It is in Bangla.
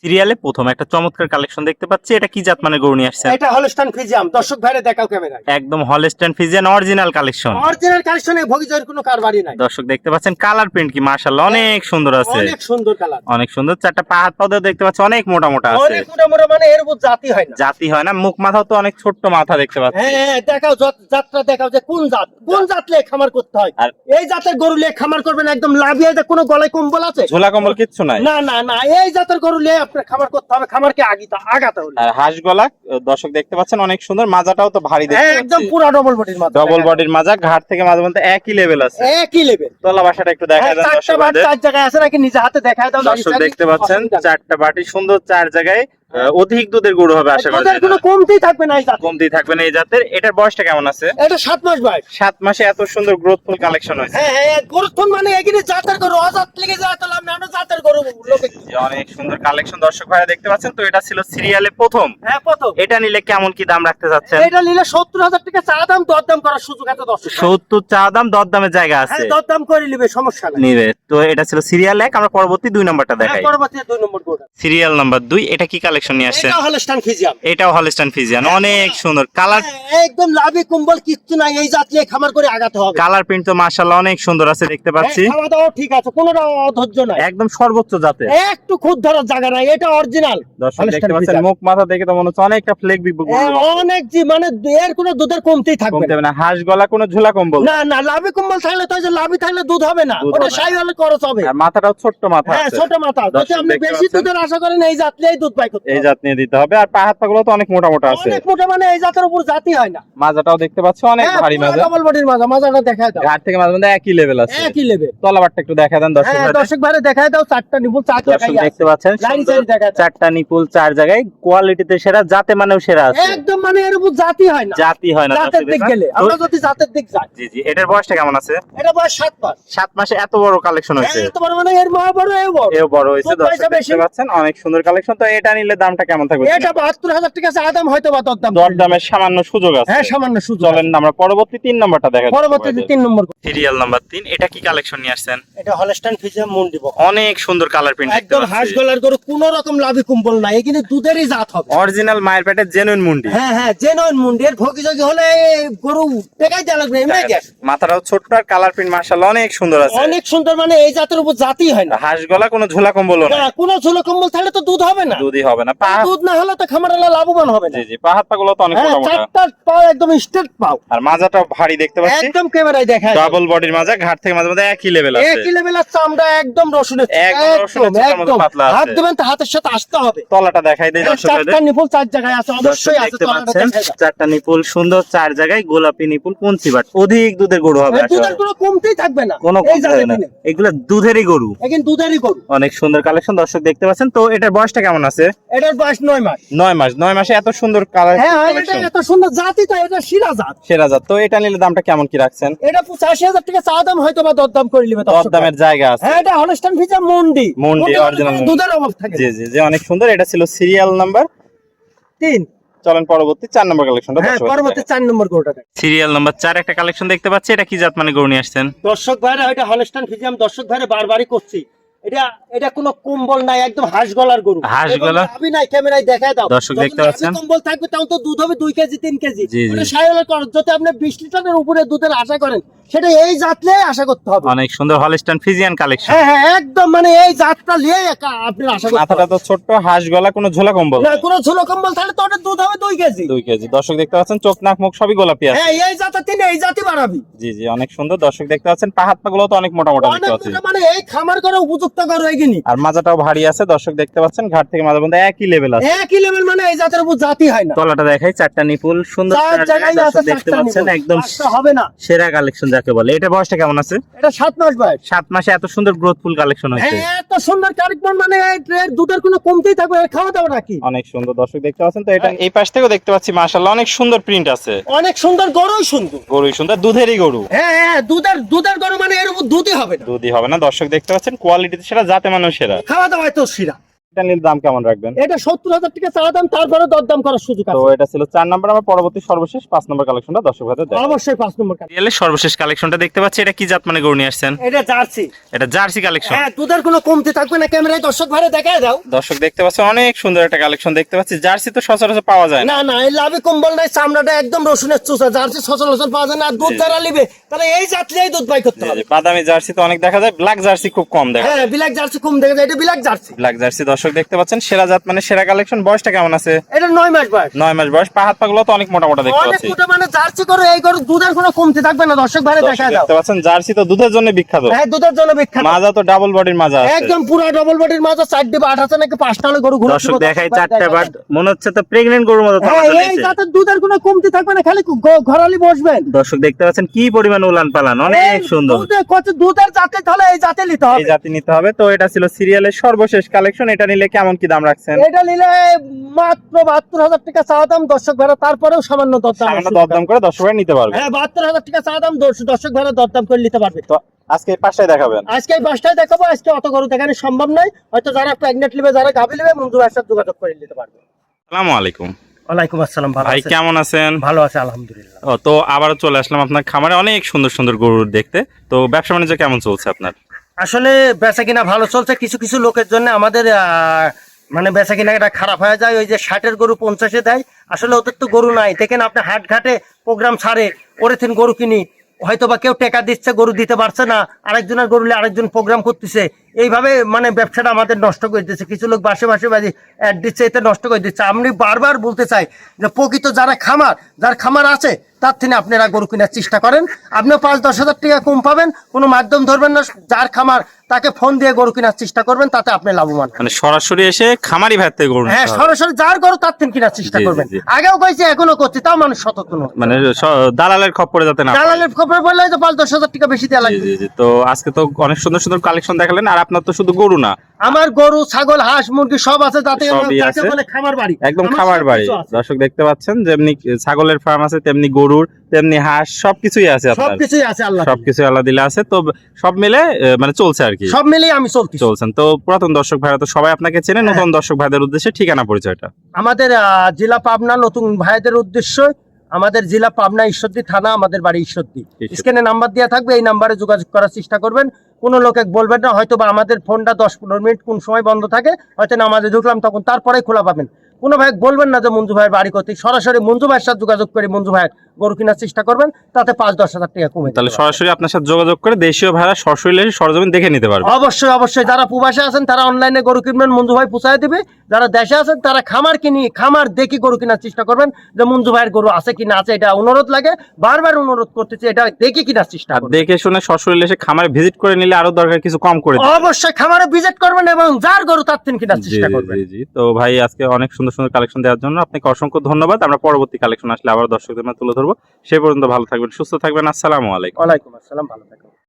সিরিয়ালে প্রথম একটা চমৎকার কালেকশন দেখতে পাচ্ছি। এটা কি জাত মানে গরু নিয়ে আসছেন? এটা হলস্টাইন ফ্রিজিয়ান। দর্শক ভাইরে দেখাও ক্যামেরায়। একদম Holstein Friesian original collection. Original কালেকশনে ভোগীজয়ের কোনো কারবারই নাই। দর্শক দেখতে পাচ্ছেন কালার প্রিন্ট কি মাশাআল্লাহ অনেক সুন্দর আছে। অনেক সুন্দর কালার। অনেক সুন্দর। চারটা পা হাত পাও দেখতে পাচ্ছি অনেক মোটা মোটা আছে। অনেক মোটা মোটা মানে এর উপর জাতি হয় না। জাতি হয় না। মুখ মাথাও তো অনেক ছোট্ট মাথা দেখতে পাচ্ছি। হ্যাঁ দেখাও জাতটা দেখাও যে কোন জাত লিয়ে খামার করতে হয়। আর এই জাতের গরু লিয়ে খামার করবেন একদম লাভিয়ে কোনো গলায় কম্বল আছে? ঝোলা কম্বল কিচ্ছু নাই। না না না এই জাতের গরু লিয়ে আপনার খামার করতে হবে। খামারকে আগাতে হবে। আর হাঁস গলা দর্শক দেখতে পাচ্ছেন অনেক সুন্দর। মাজাটাও তো ভারী দেখতে পাচ্ছি। একদম পুরো ডবল বডির মাজা। ডবল বডির মাজা। ঘাট থেকে মাঝে মধ্যে একই লেভেল আছে। একই লেভেল। তলা বাসাটা একটু দেখায় দেন চারটা বাট দর্শকদের। চার জায়গায় আছে নাকি নিজে হাতে দেখায় দাও। দর্শক দেখতে পাচ্ছেন চারটা বাটি সুন্দর চার জায়গায়। অধিক দুধের গরু হবে আশা করি। দুধের কোনো কমতি থাকবে না এই জাত। কমতি থাকবে না এই জাতের। এটার বয়সটা কেমন আছে? এটা 7 মাস বয়স। 7 মাসে এত সুন্দর গ্রোথফুল কালেকশন হয়েছে। হ্যাঁ গরুথন মানে এখানে জাতের গরু অজাত লিখে যায় তাহলে আমরা জাতের গরু লোকে। অনেক সুন্দর কালেকশন দর্শক ভাইরা দেখতে পাচ্ছেন। তো এটা ছিল সিরিয়ালে প্রথম। হ্যাঁ প্রথম। এটা নিলে কেমন কি দাম রাখতে যাচ্ছেন? এটা নিলে 70,000 টাকা চা দাম দরদাম করার সুযোগ আছে দর্শক। 70 চা দাম দরদামের জায়গা আছে। হ্যাঁ দরদাম করে নিবে সমস্যা নাই। নিবে। তো এটা ছিল সিরিয়াল 1। আমরা পরবর্তী 2 নম্বরটা দেখাই। পরবর্তী 2 নম্বর গরু। Serial number 2। এটা কি কালেকশন নিয়ে আসছেন? এটা হলস্টাইন ফ্রিজিয়ান। এটাও হলস্টাইন ফ্রিজিয়ান। অনেক সুন্দর কালার। একদম লাভি কম্বল কিচ্ছু নাই। এই জাত নিয়ে খামার করে আগাতে হবে। কালার প্রিন্ট তো মাশাআল্লাহ অনেক সুন্দর আছে দেখতে পাচ্ছি। খাওয়া দাওয়া ঠিক আছে, কোনো অধৈর্য নাই। একদম সর্বোচ্চ জাতের। একটু খুদ ধরার জায়গা নাই। এটা অরিজিনাল। দর্শক দেখতে পাচ্ছেন মুখ মাথা দেখে তো মনে হচ্ছে অনেকটা ফ্লেক বিবু। অনেক জি মানে এর কোনো দুধের কমতি থাকবে কমতে হবে না। হাঁস গলা কোনো ঝোলা কম্বল না। না লাভি কম্বল থাকলে তো যে লাভি থাকলে দুধ হবে না। দুধ ওটা হবে। সাইওয়ালে খরচ হবে। আর মাথাটাও ছোট্ট মাথা হ্যাঁ আছে। ছোট মাথা। যদি দর্শক আপনি দেখতে বেশি পাচ্ছেন। দুধের আশা করেন এই জাত নিয়েই দুধ পাই করতে এই হবে। জাত নিয়ে দিতে হবে। আর পা হাত পাগুলো তো অনেক মোটা মোটা আছে। অনেক মোটা মানে এই জাতের উপর জাতি হয় না। মাজাটাও দেখতে পাচ্ছি অনেক ভারী মাজা। ডবল বডির মাজা। মাজাটা দেখায় দাও। ঘাট থেকে মাঝে মধ্যে একই লেভেল আছে। একই লেভেল। তলাবারটা একটু দেখায় দেন দর্শক হ্যাঁ ভাইদের। দর্শক ভাইরে দেখায় দাও। চারটা নিপুল চার দর্শক জায়গায় দেখতে পাচ্ছেন লাইন সুন্দর সাইড দেখায় দাও। চারটা নিপুল চার জায়গায়। কোয়ালিটিতে সেরা, জাতে মানেও সেরা আছে। একদম মানে এর উপর জাতি হয় না। জাতি হয় না। জাতের দিক গেলে আমরা যদি জাতের দিক যাই। জি জি। এটার বয়সটা কেমন আছে? এটা বয়স 7 মাস। 7 মাসে এত বড় কালেকশন হয়েছে। হ্যাঁ তোমার মানে এর মা বড় এও বড়। এও বড় হয়েছে। দুধ দর্শক পয়সা বেশি। দেখতে পাচ্ছেন অনেক সুন্দর কালেকশন। তো এটা নিলে দামটা কেমন থাকবে? এটা 72,000 টাকা চা দাম হয়তো বা দরদাম। দরদামের সামান্য সুযোগ আছে। হ্যাঁ সামান্য সুযোগ। চলেন আমরা পরবর্তী 3 নম্বরটা দেখাই। পরবর্তীতে 3 নম্বর। Serial number 3। এটা কি কালেকশন নিয়ে আসছেন? এটা হলস্টাইন ফ্রিজিয়ান মুন্ডি বক। অনেক সুন্দর কালার প্রিন্ট দেখতে একদম হাঁস পাচ্ছি। গলার গরু, কোনো রকম লাভি কুম্বল নাই। এখানে দুধেরই জাত হবে। অরিজিনাল মায়ের পেটের জেনুইন মুন্ডি। হ্যাঁ জেনুইন মুন্ডি। এর ভোগী যোগী হলে গরু টেকাই দেওয়া লাগবে এমনি গ্যাস। মাথাটাও ছোট্ট আর কালার প্রিন্ট মাশাআল্লাহ অনেক সুন্দর আছে। অনেক সুন্দর মানে এই জাতের উপর জাতি হয় না। হাঁস গলা কোনো ঝোলা কম্বল না। না কোনো ঝোলো কম্বল থাকলে তো দুধ হবে না। দুধই হবে না। পা দুধ না হলে তো খামারেলা লাভবান হবে না। জি জি। পা হাত পাগুলো তো অনেক হ্যাঁ মোটা মোটা। চারটা পাও একদম স্ট্রেট পাও। আর মাজাটাও ভারী দেখতে পাচ্ছি। একদম ক্যামেরায় দেখায়। ডাবল বডির মাজা। ঘাট থেকে মাঝে মধ্যে একই লেভেল আছে। একই লেভেলের চামড়া একদম রসুনের। একদম রসুনের চামড়ার মতো পাতলা আছে। হাত দেবেন তো হাতের সাথে আসতে হবে। তলাটা দেখাই দেই দর্শক চারটা ভাইদের। নিপুল চার জায়গায় আছে। অবশ্যই আছে। দেখতে তলাটা পাচ্ছেন দেখায় দাও। চারটা নিপুল সুন্দর চার জায়গায়। গোলাপি নিপুল পঞ্চি বাট। অধিক দুধের গরু হবে আশা দুধের করি। কোনো কমতেই থাকবে না। কোনো এই কথা জাতের না। কিনে। এগুলা দুধেরই গরু। এখানে দুধেরই গরু। অনেক সুন্দর কালেকশন দর্শক দেখতে পাচ্ছেন। তো এটার বয়সটা কেমন আছে? এটার বয়স 9 মাস। 9 মাস। 9 মাসে এত সুন্দর কালার হ্যাঁ এটা এত সুন্দর জাতি তো এটা শিরা জাত। সেরা জাত। তো এটা নিলে দামটা কেমন কি রাখছেন? এটা 85,000 টাকা চা দাম হয়তো বা দরদাম করে নিবে দর্শক। দরদামের জায়গা আছে। হ্যাঁ এটা হলস্টাইন ফ্রিজিয়ান মুন্ডি। মুন্ডি অরিজিনাল দুধের অভাব থাকে। জি জি জি। অনেক সুন্দর। এটা ছিল সিরিয়াল নাম্বার 3। চলেন পরবর্তী 4 নম্বর কালেকশনটা হ্যাঁ পরবর্তী 4 নম্বর গরুটা দেখ। সিরিয়াল নাম্বার 4 একটা কালেকশন দেখতে পাচ্ছি। এটা কি জাত মানে গরু নিয়ে আসছেন? দর্শক ভাইরা এটা হলস্টাইন ফ্রিজিয়ান। দর্শক ভাইরা বারবারই করছি। এটা কোনো কম্বল নাই। একদম হাঁস গলার গরু। হাঁস গলা। আমি নাই ক্যামেরায় দেখায় দাও। দর্শক দেখতে যখন পাচ্ছেন। কম্বল থাকবে তখন তো দুধ হবে 2 কেজি 3 কেজি। জি, জি। ওটা সাইওয়ালের খরচ। যদি আপনি 20 লিটারের উপরে দুধের আশা করেন সেটা এই জাতলে আশা করতে হবে। অনেক সুন্দর হলস্টাইন ফ্রিজিয়ান কালেকশন। হ্যাঁ একদম মানে এই জাতটা নিয়ে আপনি আশা করতে মাথাটা তো ছোট্ট। হাঁস গলা কোনো ঝোলা কম্বল না। কোনো ঝোলো কম্বল থাকলে তো ওটা দুধ হবে 2 কেজি। 2 কেজি। দর্শক দেখতে পাচ্ছেন চোখ নাক মুখ সবই গোলাপি আছে। হ্যাঁ এই জাতের তিনি এই জাতি বাড়াবি। জি জি। অনেক সুন্দর। দর্শক দেখতে পাচ্ছেন পা হাত পাগুলো তো অনেক মোটা মোটা অনেক দেখতে পাচ্ছি। মোটা মানে এই খামার করে উপযুক্ত গরু এগিনি। আর মাজাটাও ভারী আছে। দর্শক দেখতে পাচ্ছেন ঘাট থেকে মাঝে মধ্যে একই লেভেল আছে। একই লেভেল মানে এই জাতের উপর জাতি হয় না। তলাটা দেখাই। চারটা নিপুল সুন্দর চার চার জায়গায় জায়গায়। আছে দর্শক দেখতে চারটা পাচ্ছেন নিপুল। একদম পাঁচটা হবে না। সেরা কালেকশন যাকে বলে। এটা বয়সটা কেমন আছে? এটা 7 মাস বয়স। 7 মাসে এত সুন্দর গ্রোথফুল কালেকশন হয়েছে। হ্যাঁ এত সুন্দর কালেকশন মানে এর দুধের কোনো কমতেই থাকবে। এর খাওয়া দাওয়া নাকি অনেক সুন্দর। দর্শক দেখতে পাচ্ছেন। তো এটা এই পাশ থেকেও দেখতে পাচ্ছি মাশাআল্লাহ অনেক সুন্দর প্রিন্ট আছে। অনেক সুন্দর গরুই সুন্দর। গরুই সুন্দর। দুধেরই গরু। হ্যাঁ দুধের গরু মানে এর উপর দুধই হবে না। দুধই হবে না। দর্শক দেখতে পাচ্ছেন কোয়ালিটিতে সেরা, জাতে মানেও সেরা। খাওয়া দাওয়ায় তো শিরা। এটা নিলে দাম কেমন রাখবেন? এটা 70,000 টাকা চাওয়া দাম, তারপরে দরদাম করার সুযোগ তো আছে। এটা ছিল 4 নাম্বার, আমরা পরবর্তী সর্বশেষ 5 নাম্বার কালেকশনটা দর্শক ভাইদের দেখাবো। অবশ্যই 5 নম্বর কালেকশন। রিয়েলের সর্বশেষ কালেকশনটা দেখতে পাচ্ছি, এটা কি জাত মানে গরু নিয়ে আসছেন? এটা জার্সি। এটা জার্সি কালেকশন। হ্যাঁ, দুধের কোনো কমতি থাকবে না। ক্যামেরায় দর্শক ভাইরে দেখায় দাও। দর্শক দেখতে পাচ্ছে অনেক সুন্দর একটা কালেকশন দেখতে পাচ্ছি। জার্সি তো সচরাচর পাওয়া যায় না। না না, এই লাভে কম্বল নাই, চামড়াটা একদম রসুনের চোষা। জার্সি সচরাচর পাওয়া যায় না। আর দুধ যারা নিবে তারা এই জাতলেই দুধ বাই করতে হবে। বাদামি জার্সি তো অনেক দেখা যায়, ব্ল্যাক জার্সি খুব কম দেখা যায়। হ্যাঁ, ব্ল্যাক জার্সি কম দেখা যায়। এটা ব্ল্যাক জার্সি। ব্ল্যাক জার্সি দর্শক দেখতে পাচ্ছেন, সেরা জাত মানে সেরা কালেকশন। বয়সটা কেমন আছে? এটা 9 মাস বয়স। 9 মাস বয়স। পা হাত পাগুলো তো অনেক মোটা মোটা দেখতে অনেক পাচ্ছি। মোটা, মানে জার্সি করে এই করে দুধের কোনো কমতি থাকবে না। দর্শক ভাইরে দর্শক দেখায় দাও। দেখতে পাচ্ছেন জার্সি তো দুধের জন্য বিখ্যাত। হ্যাঁ, দুধের জন্য বিখ্যাত। মাজা তো ডাবল বডির মাজা আছে। একদম পুরো ডবল বডির মাঝে 4 ডিবা 8 আছে নাকি 5টা হলে গরু ঘুরে। দর্শক দেখাই 4টা বাট মনে হচ্ছে তো প্রেগন্যান্ট গরুর মতো হ্যাঁ, তামাশা এই দিচ্ছে। জাতের দুধের কোনো কমতি থাকবে না, খালি ঘরালি বসবেন। দর্শক দেখতে পাচ্ছেন কি পরিমাণ উলান পালান, অনেক সুন্দর। দুধের জাতে তাহলে এই জাতে নিতে এই হবে। জাতি নিতে হবে। তো এটা ছিল সিরিয়ালের সর্বশেষ কালেকশন। এটা নিলে কেমন কি দাম রাখছেন? এটা নিলে মাত্র 72,000 টাকা চাওয়া দাম, দর্শক ভাড়া তারপরেও সামান্য দরদাম। সামান্য দরদাম করে দর্শকরা নিতে পারবে। হ্যাঁ, 72,000 টাকা চাওয়া দাম, দর্শক ভাড়া দরদাম করে নিতে পারবে। তো আজকে এই পাঁচটায় দেখাবেন। আজকে এই 5টায় দেখাবো। আজকে অত গরু দেখানো সম্ভব নয়। হয়তো যারা প্রেগনেন্ট নেবে, যারা গাভী নেবে, মঞ্জু ভাইয়ের সাথে যোগাযোগ করে নিতে পারবে। আসসালামু আলাইকুম ওয়ালাইকুম আসসালাম। ভালো ভাই, আছেন? কেমন আছেন? ভালো আছে আলহামদুলিল্লাহ। ও, তো আবারও চলে আসলাম আপনার খামারে, অনেক সুন্দর সুন্দর গরু দেখতে। তো ব্যবসা বাণিজ্য কেমন চলছে আপনার? আসলে বেচা কিনা ভালো চলছে। কিছু কিছু লোকের জন্য আমাদের মানে বেচা কিনাটা খারাপ হয়ে যায়। ওই যে 60-এর গরু 50-এ দেয়, আসলে ওদের তো গরু নাই। দেখেন আপনি হাট ঘাটে প্রোগ্রাম ছাড়ে, ওরে থিন গরু কিনি, হয়তো বা কেউ টাকা দিচ্ছে, গরু দিতে পারছে না, আরেকজনের গরু নিয়ে আরেকজন প্রোগ্রাম করতেছে। এইভাবে মানে ব্যবসাটা আমাদের নষ্ট করে দিচ্ছে। কিছু লোক বাসে বাসে বাজি অ্যাড দিচ্ছে, এতে নষ্ট করে দিচ্ছে। আমি বারবার বলতে চাই যে প্রকৃত যার খামার আছে তার থেকে আপনারা গরু কেনার চেষ্টা করেন। আপনিও 5-10 হাজার টাকা কম পাবেন, কোনো মাধ্যম ধরবেন না। যার খামার তাকে ফোন দিয়ে গরু কেনার চেষ্টা করবেন, তাতে আপনি লাভবান। মানে সরাসরি এসে খামারি ভাই থেকে গরু হ্যাঁ, নিতে হবে। সরাসরি যার গরু তার থেকে কেনার চেষ্টা জি, জি, করবেন। জি। আগেও কইছি, এখনো করছি, তাও মানুষ সতর্ক নয়। মানে দালালের খপ্পরে যাতে না পড়ে। দালালের খবর বললে তো 5-10 হাজার টাকা বেশি দেওয়া জি, লাগবে। জি, জি। তো আজকে তো অনেক সুন্দর সুন্দর কালেকশন দেখালেন, আর আপনার তো শুধু গরু না, আমার গরু, ছাগল, হাঁস, মুরগি সব আছে। যাতে সবই যাকে আছে। বলে খামার বাড়ি, একদম আমার খামার সব বাড়ি। কিছু আছে। দর্শক দেখতে পাচ্ছেন, যেমনি ছাগলের ফার্ম আছে, তেমনি গরুর, তেমনি হাঁস, সবকিছুই আছে আপনার। সবকিছুই আছে আল্লাহ। সবকিছু আল্লাহ দিলে আছে। তো সব মিলে মানে চলছে আর কি। সব মিলিয়ে আমি চলছি। চলছেন। তো পুরাতন দর্শক ভাইরা তো সবাই আপনাকে চেনে, নতুন দর্শক ভাইদের উদ্দেশ্যে ঠিকানা পরিচয়টা। আমাদের জেলা পাবনা, নতুন ভাইদের উদ্দেশ্য আমাদের জেলা পাবনা, ঈশ্বরদী থানা, আমাদের বাড়ি ঈশ্বরদী। ঈশ্বরদী। স্ক্রিনে নাম্বার দেওয়া থাকবে, এই নাম্বারে যোগাযোগ করার চেষ্টা করবেন। কোনো লোকে বলবেন না হয়তো বা আমাদের ফোনটা 10-15 মিনিট কোন সময় বন্ধ থাকে, হয়তো নামাজে ঢুকলাম তখন, তারপরে খোলা পাবেন। কোনো ভাই বলবেন না যে মঞ্জু ভাইয়ের বাড়ি করতে, সরাসরি মঞ্জু ভাইয়ের সাথে যোগাযোগ করে মঞ্জু ভাইয়ের গরু কেনার চেষ্টা করবেন, তাতে 5-10 হাজার টাকা কমে তাহলে যাবে। সরাসরি আপনার সাথে যোগাযোগ করে দেশীয় ভাড়া সরাসরি এসে সরজমিন দেখে নিতে পারবে। অবশ্যই অবশ্যই, যারা প্রবাসে আছেন তারা অনলাইনে গরু কিনবেন, মঞ্জু ভাই পুষায় দিবে। যারা দেশে আছেন তারা খামার দেখি গরু কেনার চেষ্টা করবেন, যে মঞ্জু ভাইয়ের গরু আছে কিনা আছে। এটা অনুরোধ লাগে, বারবার অনুরোধ করতেছি, এটা দেখি কেনার চেষ্টা আর করবেন। দেখে শুনে সরাসরি এসে খামারে ভিজিট করে নিলে আরো দরকার কিছু কম করে দিবে। অবশ্যই খামারে ভিজিট করবেন এবং যার গরু তার থেকে কেনার জি, চেষ্টা জি, করবেন। জি, জি। তো ভাই, আজকে অনেক সুন্দর সুন্দর কালেকশন দেওয়ার জন্য আপনাকে অসংখ্য ধন্যবাদ। আমরা পরবর্তী কালেকশন আসলে আবার দর্শকদের মাঝে তুলে ধরবো। সে পর্যন্ত ভালো থাকবেন, সুস্থ থাকবেন। আসসালামু আলাইকুম। ওয়ালাইকুম আসসালাম, ভালো থাকবেন।